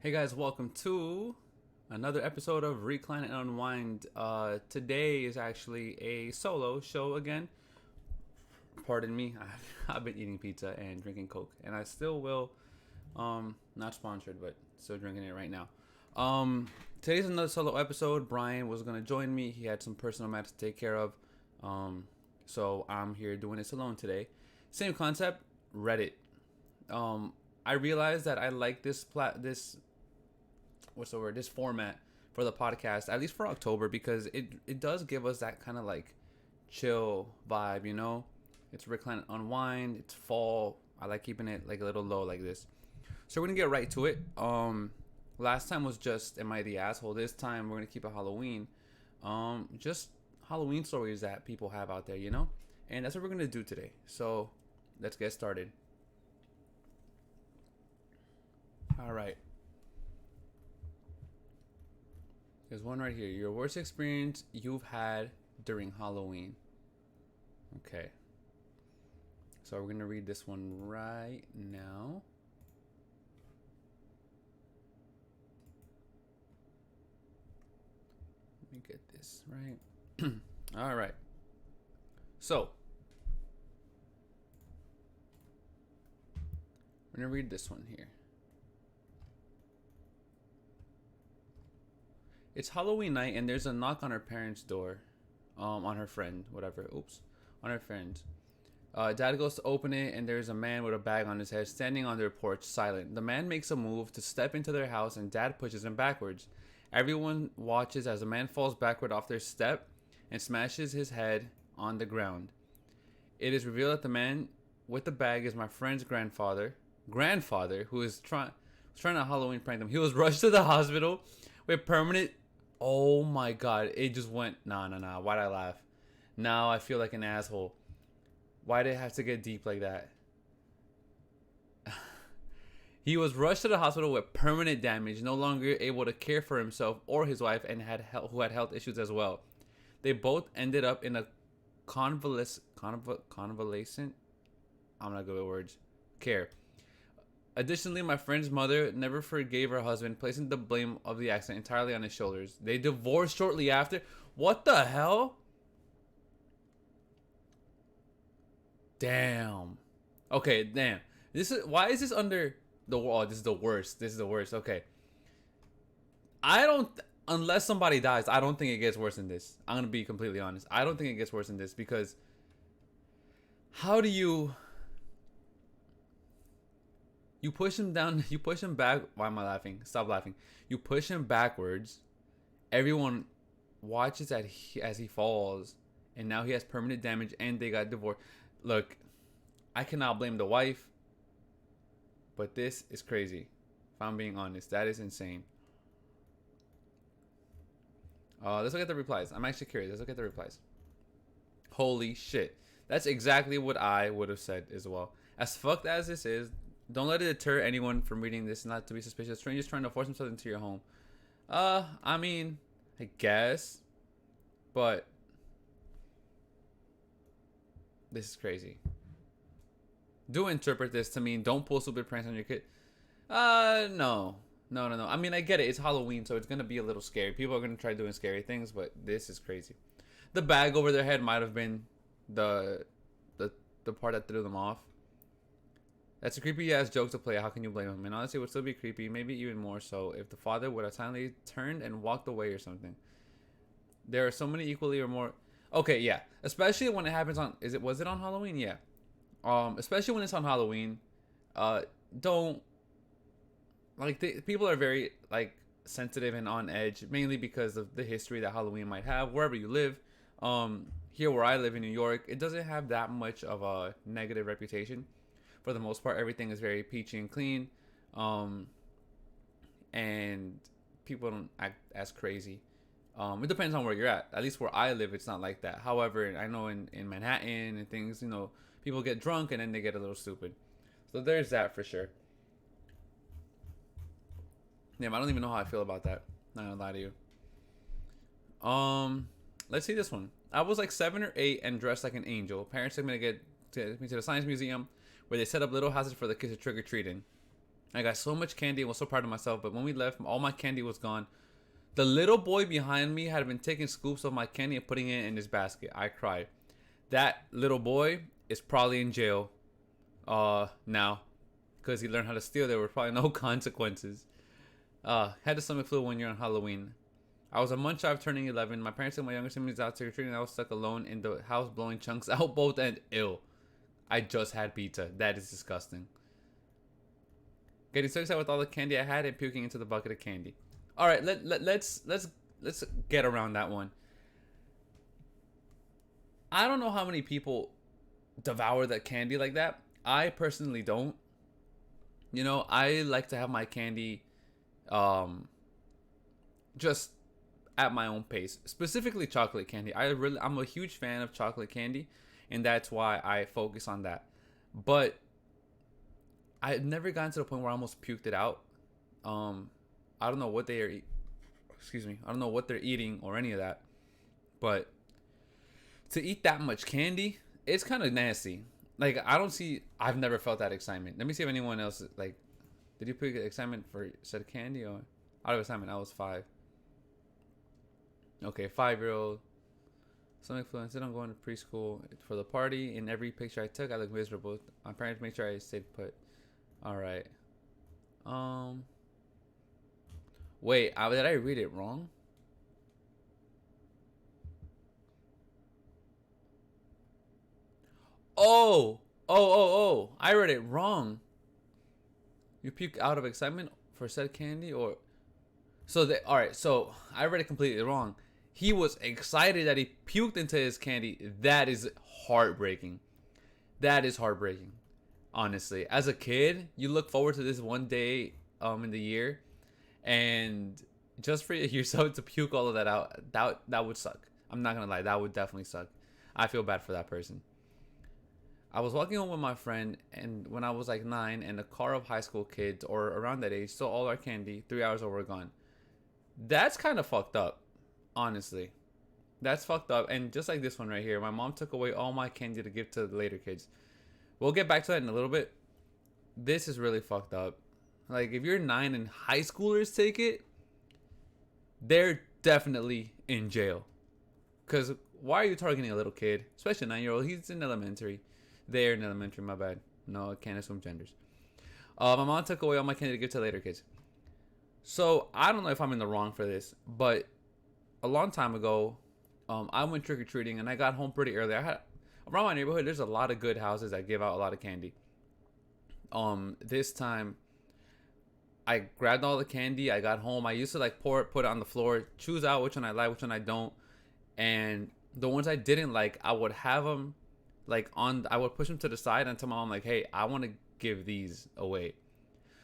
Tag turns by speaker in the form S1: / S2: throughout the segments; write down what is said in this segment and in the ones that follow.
S1: Hey guys, welcome to another episode of Recline and Unwind. Today is actually a solo show again. Pardon me, I've been eating pizza and drinking Coke, and I still will. Not sponsored, but still drinking it right now. Today's another solo episode. Brian was gonna join me. He had some personal matters to take care of. So I'm here doing this alone today. Same concept, Reddit. I realized that I like this what's the word, this format for the podcast, at least for October, because it does give us that kind of like chill vibe, you know. It's recline and unwind, it's fall. I like keeping it like a little low like this. So we're gonna get right to it. Last time was just am I the asshole. This time we're gonna keep it Halloween. Just Halloween stories that people have out there, you know. And that's what we're gonna do today. So let's get started. All right. There's one right here. Your worst experience you've had during Halloween. Okay. So we're going to read this one right now. Let me get this right. All right. So, we're going to read this one here. It's Halloween night and there's a knock on her parents' door. On her friend, whatever. Oops. On her friend. Dad goes to open it and there's a man with a bag on his head standing on their porch, silent. The man makes a move to step into their house and Dad pushes him backwards. Everyone watches as the man falls backward off their step and smashes his head on the ground. It is revealed that the man with the bag is my friend's grandfather, who is trying to Halloween prank them. He was rushed to the hospital with permanent. Oh my god! It just went. Nah. Why'd I laugh? Now I feel like an asshole. Why did it have to get deep like that? He was rushed to the hospital with permanent damage, no longer able to care for himself or his wife, and who had health issues as well. They both ended up in a convalescent. I'm not good with words. Care. Additionally, my friend's mother never forgave her husband, placing the blame of the accident entirely on his shoulders. They divorced shortly after. What the hell? Damn. Okay, damn. Why is this under the oh, this is the worst. This is the worst. Okay. I don't unless somebody dies, I don't think it gets worse than this. I'm going to be completely honest. I don't think it gets worse than this because how do you push him down, you push him back. Why am I laughing? Stop laughing. You push him backwards. Everyone watches as he falls, and now he has permanent damage, and they got divorced. Look, I cannot blame the wife, but this is crazy. If I'm being honest, that is insane. Let's look at the replies. I'm actually curious. Let's look at the replies. Holy shit. That's exactly what I would have said as well. As fucked as this is, don't let it deter anyone from reading this, not to be suspicious. Strangers trying to force themselves into your home. I mean, I guess. But this is crazy. Do interpret this to mean don't pull stupid pranks on your kid. No. No. I mean, I get it. It's Halloween, so it's going to be a little scary. People are going to try doing scary things, but this is crazy. The bag over their head might have been the part that threw them off. That's a creepy ass joke to play. How can you blame him? And honestly, it would still be creepy, maybe even more so, if the father would have silently turned and walked away or something. There are so many equally or more. Okay, yeah. Especially when it happens on. Was it on Halloween? Yeah. Especially when it's on Halloween. Don't people are very like sensitive and on edge, mainly because of the history that Halloween might have wherever you live. Here where I live in New York, it doesn't have that much of a negative reputation. For the most part, everything is very peachy and clean, and people don't act as crazy. It depends on where you're at. At least where I live, it's not like that. However, I know in Manhattan and things, you know, people get drunk and then they get a little stupid. So there's that for sure. Damn, I don't even know how I feel about that. Not gonna lie to you. Let's see this one. I was like 7 or 8 and dressed like an angel. Parents took me to the science museum where they set up little houses for the kids to trick or treating. I got so much candy and was so proud of myself. But when we left, all my candy was gone. The little boy behind me had been taking scoops of my candy and putting it in his basket. I cried. That little boy is probably in jail now because he learned how to steal. There were probably no consequences. Had the stomach flu one year on Halloween. I was a month shy of turning 11. My parents took my younger siblings out trick-or-treating and I was stuck alone in the house blowing chunks out both and ill. I just had pizza. That is disgusting. Getting so excited with all the candy I had and puking into the bucket of candy. All right, let's get around that one. I don't know how many people devour that candy like that. I personally don't. You know, I like to have my candy just at my own pace. Specifically chocolate candy. I'm a huge fan of chocolate candy, and that's why I focus on that. But I've never gotten to the point where I almost puked it out. I don't know what they are. Excuse me. I don't know what they're eating or any of that. But to eat that much candy, it's kind of nasty. Like I've never felt that excitement. Let me see if anyone else like. Did you pick excitement for said candy or out of excitement? I was 5. Okay, 5-year-old. Stomach flu. Instead, I'm going to preschool for the party. In every picture I took, I look miserable. My parents made sure I stayed put. All right. Wait, did I read it wrong? Oh. I read it wrong. You puke out of excitement for said candy or all right, so I read it completely wrong. He was excited that he puked into his candy. That is heartbreaking. That is heartbreaking. Honestly, as a kid, you look forward to this one day in the year, and just for yourself to puke all of that out, that would suck. I'm not gonna lie, that would definitely suck. I feel bad for that person. I was walking home with my friend, and when I was like 9, and a car of high school kids or around that age stole all our candy. 3 hours over gone. That's kind of fucked up, honestly. That's fucked up. And just like this one right here, my mom took away all my candy to give to the later kids. We'll get back to that in a little bit. This is really fucked up. Like, if you're 9 and high schoolers take it, they're definitely in jail. Because why are you targeting a little kid, especially a 9-year-old? He's in elementary. They're in elementary, my bad. No, I can't assume genders. My mom took away all my candy to give to later kids. So, I don't know if I'm in the wrong for this, but a long time ago, I went trick-or-treating and I got home pretty early. Around my neighborhood, there's a lot of good houses that give out a lot of candy. This time, I grabbed all the candy. I got home. I used to like put it on the floor, choose out which one I like, which one I don't. And the ones I didn't like, I would have them I would push them to the side and tell my mom like, hey, I want to give these away.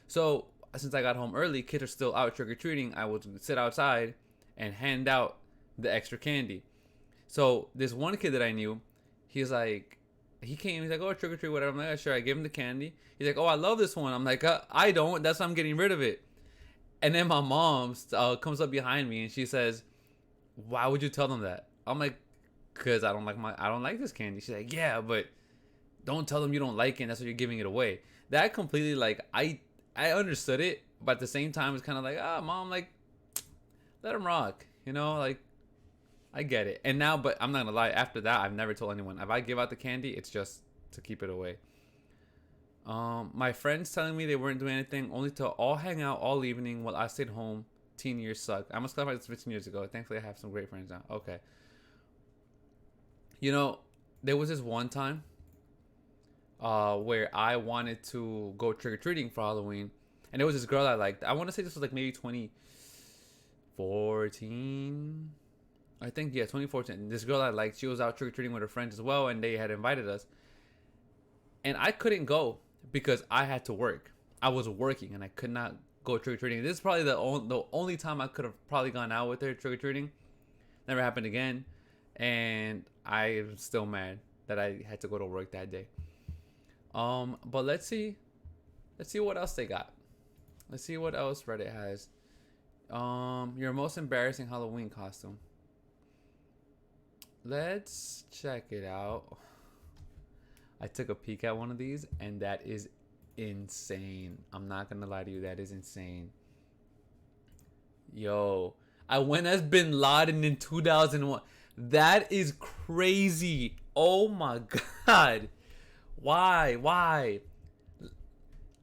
S1: So since I got home early, kids are still out trick-or-treating. I would sit outside and hand out the extra candy. So this one kid that I knew, he's like, oh, trick-or-treat, whatever. I'm like, oh, sure. I give him the candy. He's like, oh, I love this one. I'm like, I don't. That's why I'm getting rid of it. And then my mom comes up behind me and she says, why would you tell them that? I'm like, because I don't like this candy. She's like, yeah, but don't tell them you don't like it and that's why you're giving it away. That completely, like, I understood it, but at the same time it's kind of like, mom, like, let him rock, you know, like, I get it. And now, but I'm not gonna lie, after that I've never told anyone. If I give out the candy, it's just to keep it away. My friends telling me they weren't doing anything, only to all hang out all evening while I stayed home. Teen years suck. I must clarify this 15 years ago. Thankfully I have some great friends now. Okay. You know, there was this one time where I wanted to go trick-or-treating for Halloween. And there was this girl I liked. I want to say this was like maybe 2014. I think, yeah, 2014. This girl I liked, she was out trick-or-treating with her friends as well. And they had invited us. And I couldn't go because I had to work. I was working and I could not go trick-or-treating. This is probably the only time I could have probably gone out with her trick-or-treating. Never happened again. And I'm still mad that I had to go to work that day. But let's see what else they got. Let's see what else Reddit has. Your most embarrassing Halloween costume. Let's check it out. I took a peek at one of these, and that is insane. I'm not gonna lie to you. That is insane. Yo, I went as Bin Laden in 2001. That is crazy. Oh my god. Why? Why?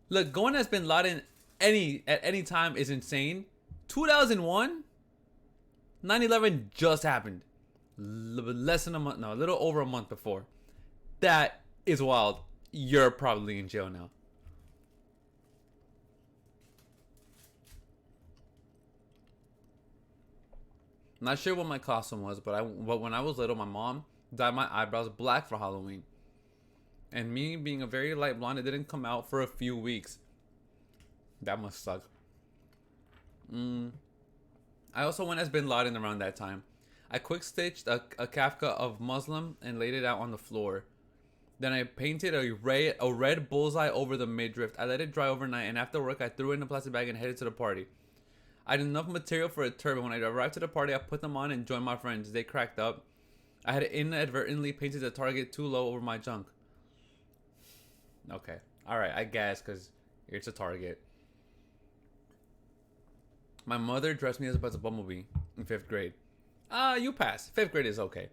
S1: Look, going as Bin Laden at any time is insane. 2001, 9/11 just happened. Less than a month, no, a little over a month before. That is wild. You're probably in jail now. Not sure what my costume was, but when I was little, my mom dyed my eyebrows black for Halloween. And me being a very light blonde, it didn't come out for a few weeks. That must suck. I also went as Bin Laden around that time. I quick stitched a Kafka of Muslim and laid it out on the floor. Then I painted a red bullseye over the midriff. I let it dry overnight, and after work I threw it in a plastic bag and headed to the party. I had enough material for a turban. When I arrived to the party, I put them on and joined my friends. They cracked up. I had inadvertently painted the target too low over my junk. Okay. Alright, I guess, because it's a target. My mother dressed me as a bumblebee in 5th grade. You passed. 5th grade is okay.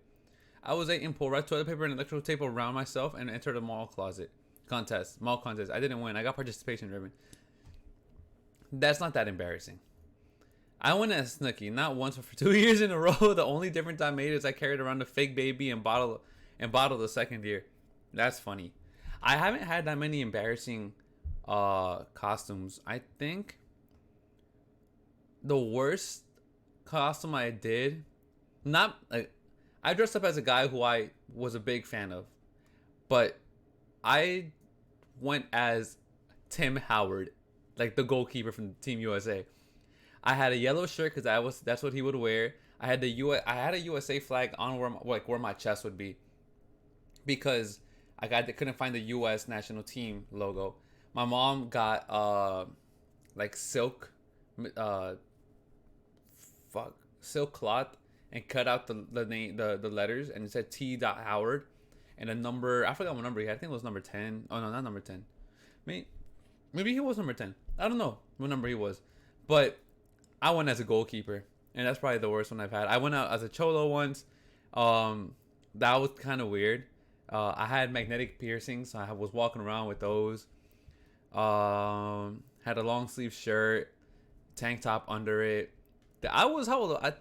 S1: I was eating pull wrapped toilet paper and electrical tape around myself and entered a mall contest. I didn't win. I got participation ribbon. That's not that embarrassing. I went as Snooki, not once but for 2 years in a row. The only difference I made is I carried around a fake baby and bottle the second year. That's funny. I haven't had that many embarrassing costumes. I think the worst costume I did, not like, I dressed up as a guy who I was a big fan of, but I went as Tim Howard, like the goalkeeper from Team USA. I had a yellow shirt because that's what he would wear. I had a USA flag on where my chest would be, because couldn't find the US national team logo. My mom got like silk cloth and cut out the name, the letters, and it said T. Howard and a number. I forgot what number he had. I think it was number 10. Oh no, not number 10. Maybe he was number 10. I don't know what number he was, but I went as a goalkeeper, and that's probably the worst one I've had. I went out as a cholo once. That was kind of weird. I had magnetic piercings, so I was walking around with those. Had a long sleeve shirt, tank top under it. I was how old?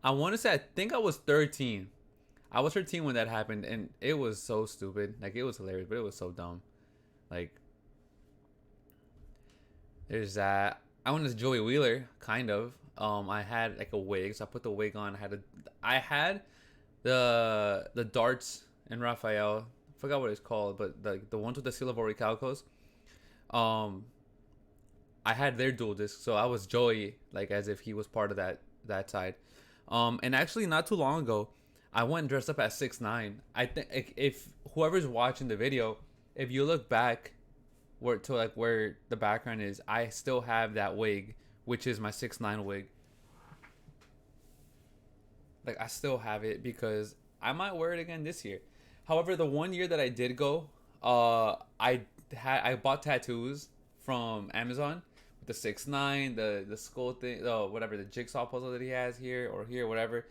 S1: I want to say I think I was 13. I was 13 when that happened, and it was so stupid. Like, it was hilarious, but it was so dumb. Like, there's that. I went as Joey Wheeler, kind of. I had like a wig, so I put the wig on. I had the darts in Raphael. I forgot what it's called, but the ones with the seal of Orichalcos. I had their dual disc, so I was Joey, like as if he was part of that side. And actually, not too long ago, I went dressed up as 6ix9ine. I think if whoever's watching the video, if you look back where the background is, I still have that wig, which is my 6ix9ine wig. Like, I still have it because I might wear it again this year. However, the one year that I did go, I bought tattoos from Amazon with the 6ix9ine, the skull thing, whatever, the jigsaw puzzle that he has here, whatever.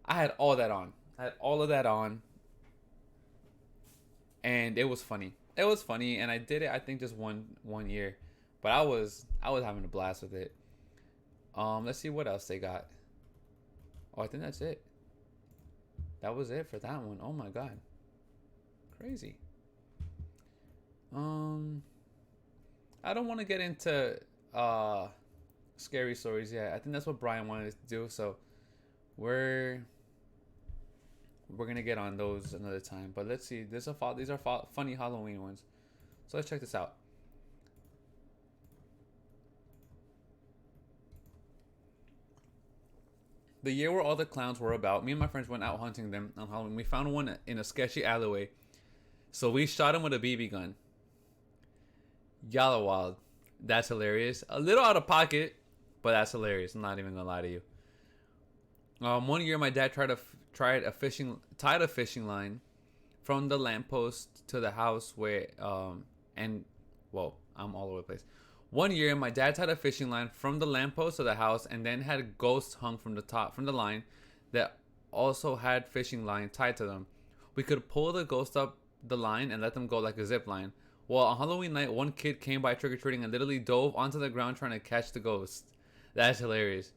S1: I had all that on. I had all of that on, and it was funny. It was funny, and I did it, I think, just one year, but I was having a blast with it. Let's see what else they got. Oh, I think that's it. That was it for that one. Oh my god, crazy. I don't want to get into scary stories yet. I think that's what Brian wanted to do, so we're gonna get on those another time. But let's see. These are funny Halloween ones. So let's check this out. The year where all the clowns were about, me and my friends went out hunting them on Halloween. We found one in a sketchy alleyway, so we shot him with a BB gun. Y'all are wild. That's hilarious. A little out of pocket, but that's hilarious. I'm not even gonna lie to you. One year, my dad tied a fishing line from the lamppost to the house and Whoa, I'm all over the place. One year, my dad's had a fishing line from the lamppost to the house, and then had ghosts hung from the top from the line that also had fishing line tied to them. We could pull the ghost up the line and let them go like a zip line. Well, on Halloween night, one kid came by trick or treating and literally dove onto the ground trying to catch the ghost. That's hilarious.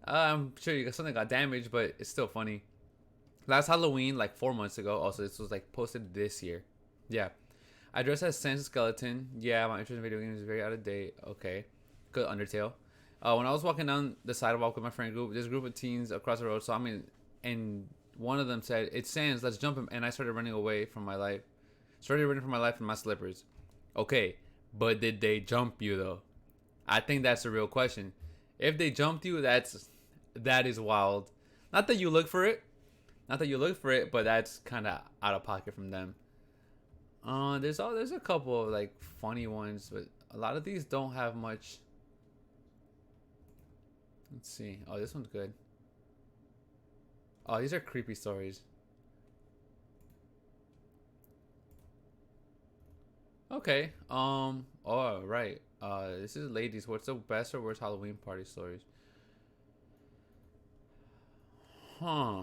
S1: I'm sure something got damaged, but it's still funny. Last Halloween, like 4 months ago. Also, this was like posted this year. Yeah, I dressed as Sansa Skeleton. Yeah, my interest in video games is very out of date. Okay, good Undertale. When I was walking down the sidewalk with my friend group, this group of teens across the road saw me, and one of them said, "It's Sans, let's jump him." And I started running away from my life. Started running for my life in my slippers. Okay, but did they jump you though? I think that's the real question. If they jumped you, that is wild. Not that you look for it. Not that you look for it, but that's kind of out of pocket from them. There's a couple of like funny ones, but a lot of these don't have much. Let's see. Oh, this one's good. Oh, these are creepy stories. Okay. Oh, right. This is ladies. What's the best or worst Halloween party stories? Huh.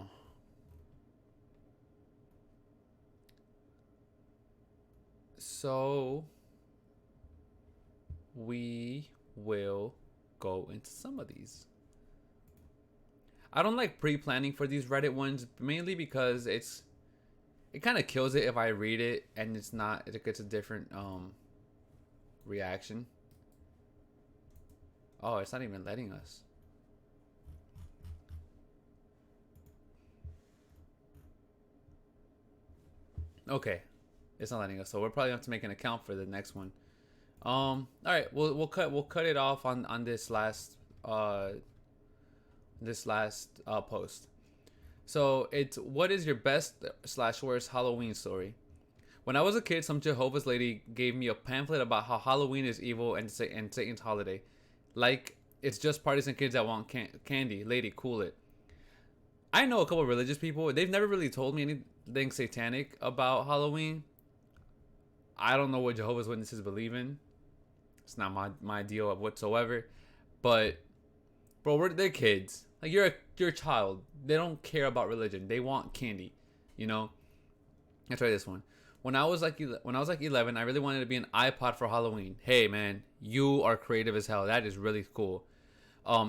S1: So we will go into some of these. I don't like pre-planning for these Reddit ones, mainly because it kind of kills it if I read it and it gets a different reaction. Oh, it's not even letting us. Okay, it's not letting us, so we're probably gonna have to make an account for the next one. All right, we'll cut it off on this last post. So it's, what is your best slash worst Halloween story? When I was a kid, some Jehovah's Lady gave me a pamphlet about how Halloween is evil and Satan's holiday. Like, it's just parties and kids that want candy. Lady, cool it. I know a couple of religious people. They've never really told me anything satanic about Halloween. I don't know what Jehovah's Witnesses believe in. It's not my deal whatsoever. But, bro, they're kids. Like, you're a child. They don't care about religion. They want candy. You know? Let's try this one. When I was like 11, I really wanted to be an iPod for Halloween. Hey man, you are creative as hell. That is really cool.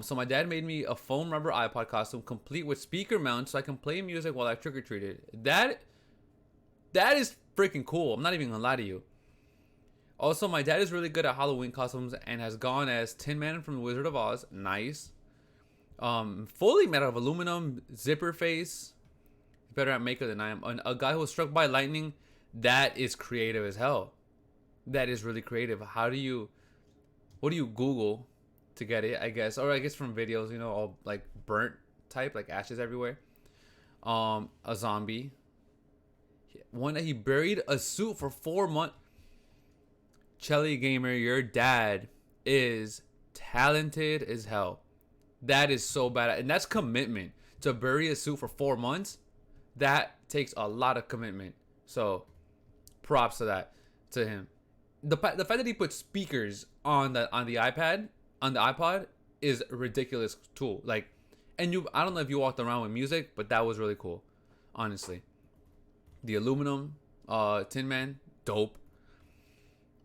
S1: So my dad made me a foam rubber iPod costume, complete with speaker mount, so I can play music while I trick or treated. That is freaking cool. I'm not even gonna lie to you. Also, my dad is really good at Halloween costumes and has gone as Tin Man from The Wizard of Oz. Nice. Fully made out of aluminum, zipper face. Better at makeup than I am. A guy who was struck by lightning. That is creative as hell. That is really creative. What do you Google to get it? I guess, or I guess from videos, all like burnt type, like ashes everywhere. A zombie. One that he buried a suit for 4 months. Chelly Gamer, your dad is talented as hell. That is so bad, and that's commitment to bury a suit for 4 months. That takes a lot of commitment. So, props to him. The fact that he put speakers on the iPod is a ridiculous tool. Like, and I don't know if you walked around with music, but that was really cool. Honestly, the aluminum Tin Man, dope.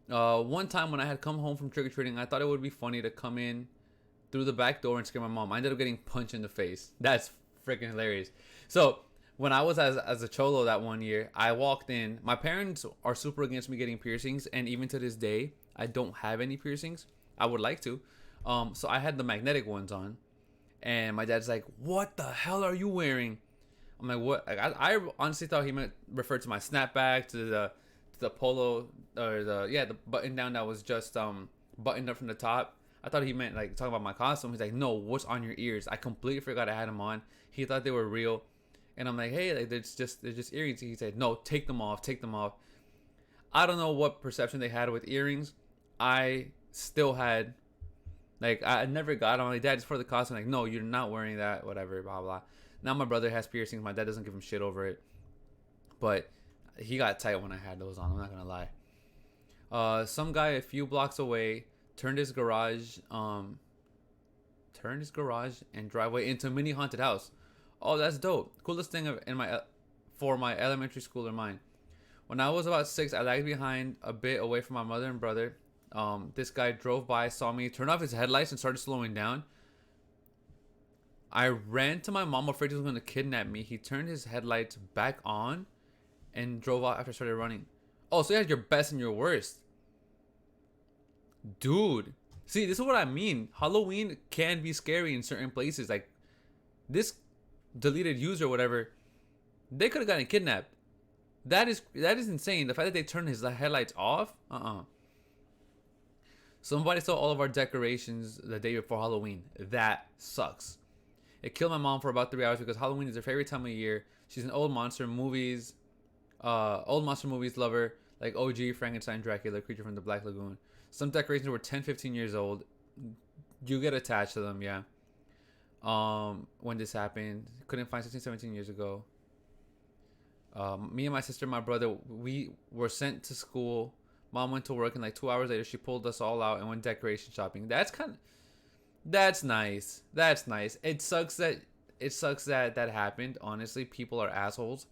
S1: One time when I had come home from trick or treating, I thought it would be funny to come in through the back door and scare my mom. I ended up getting punched in the face. That's freaking hilarious. So when I was as a cholo that one year, I walked in. My parents are super against me getting piercings, and even to this day, I don't have any piercings. I would like to. So I had the magnetic ones on, and my dad's like, "What the hell are you wearing?" I'm like, "What?" Like, I honestly thought he meant referred to my snapback, to the polo, or the button down that was just buttoned up from the top. I thought he meant like talking about my costume. He's like, "No, what's on your ears?" I completely forgot I had them on. He thought they were real. And I'm like, "Hey, like they're just earrings." He said, "No, take them off, take them off." I don't know what perception they had with earrings. I still had, like, I never got them. I'm like, "Dad, it's for the costume." Like, "No, you're not wearing that, whatever, blah, blah." Now my brother has piercings. My dad doesn't give him shit over it. But he got tight when I had those on. I'm not going to lie. Some guy a few blocks away turned his garage, and driveway into a mini haunted house. Oh, that's dope. Coolest thing in my for my elementary school or mine. When I was about 6, I lagged behind a bit away from my mother and brother. This guy drove by, saw me, turned off his headlights, and started slowing down. I ran to my mom, afraid he was going to kidnap me. He turned his headlights back on and drove out after I started running. Oh, so you had your best and your worst. Dude. See, this is what I mean. Halloween can be scary in certain places. Like, this deleted user or whatever, they could have gotten kidnapped. That is insane. The fact that they turned his headlights off. Somebody stole all of our decorations the day before Halloween. That sucks. It killed my mom for about 3 hours because Halloween is her favorite time of year. She's an old monster movies lover, like OG, Frankenstein, Dracula, Creature from the Black Lagoon. Some decorations were 10, 15 years old. You get attached to them, yeah. When this happened, couldn't find 16, 17 years ago. Me and my sister and my brother, we were sent to school. Mom went to work, and like 2 hours later, she pulled us all out and went decoration shopping. That's nice. That's nice. It sucks that that happened. Honestly, people are assholes.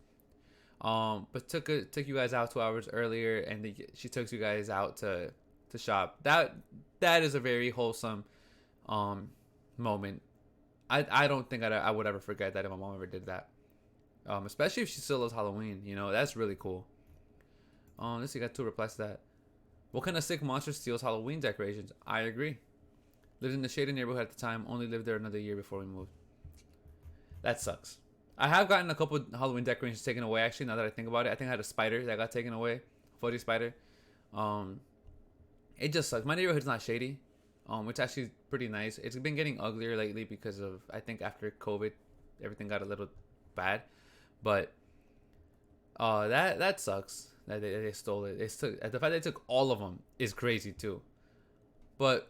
S1: But took you guys out 2 hours earlier, and she took you guys out to shop. That is a very wholesome moment. I don't think I would ever forget that if my mom ever did that. Especially if she still loves Halloween, that's really cool. Let's see, got 2 replies to that. What kind of sick monster steals Halloween decorations? I agree. Lived in the shaded neighborhood at the time. Only lived there another year before we moved. That sucks. I have gotten a couple Halloween decorations taken away. Actually, now that I think about it, I think I had a spider that got taken away. Fuzzy spider. It just sucks. My neighborhood's not shady. It's actually pretty nice. It's been getting uglier lately because of, I think after COVID, everything got a little bad. But that sucks that they stole it. The fact that they took all of them is crazy too. But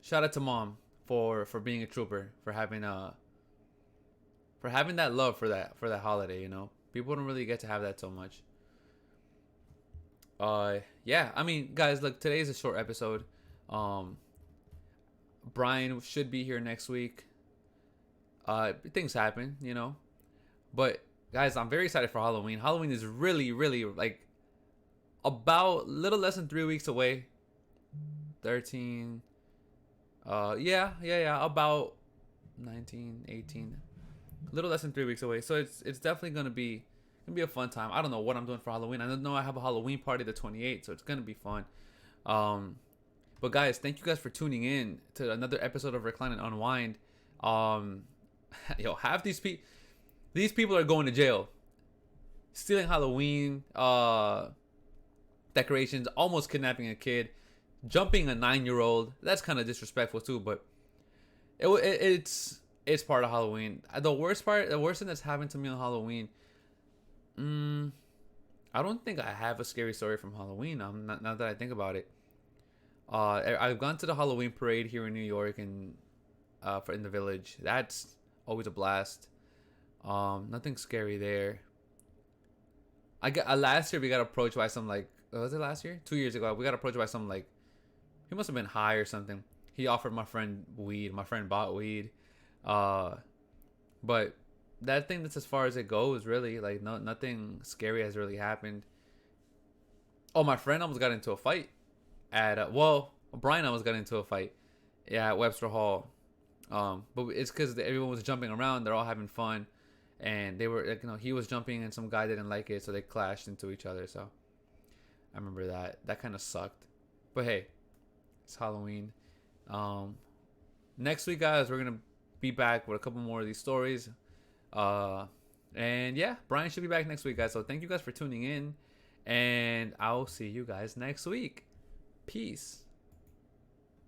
S1: shout out to mom for being a trooper, for having that love for that holiday. People don't really get to have that so much. Yeah, I mean, guys, look, today's a short episode. Brian should be here next week. Things happen, but guys, I'm very excited for Halloween. Halloween is really, really like about little less than 3 weeks away. 13. Yeah, about 19, 18. Little less than 3 weeks away. So it's definitely gonna be a fun time. I don't know what I'm doing for Halloween. I don't know. I have a Halloween party the 28th, so it's gonna be fun. But guys, thank you guys for tuning in to another episode of Recline and Unwind. Half these people are going to jail, stealing Halloween decorations, almost kidnapping a kid, jumping a 9-year-old. That's kind of disrespectful too, but it's part of Halloween. The worst thing that's happened to me on Halloween, I don't think I have a scary story from Halloween. Now that I think about it, I've gone to the Halloween parade here in New York and in the Village. That's always a blast. Nothing scary there. Last year we got approached by some was it last year? 2 years ago we got approached by some he must have been high or something. He offered my friend weed. My friend bought weed. But that thing, that's as far as it goes, really. Nothing scary has really happened. Oh, my friend almost got into a fight Brian almost got into a fight at Webster Hall. But it's because everyone was jumping around. They're all having fun, and they were he was jumping and some guy didn't like it, so they clashed into each other. So I remember that kind of sucked. But hey, it's Halloween. Next week, guys, we're gonna be back with a couple more of these stories. And yeah, Brian should be back next week, guys. So thank you guys for tuning in, and I'll see you guys next week. Peace.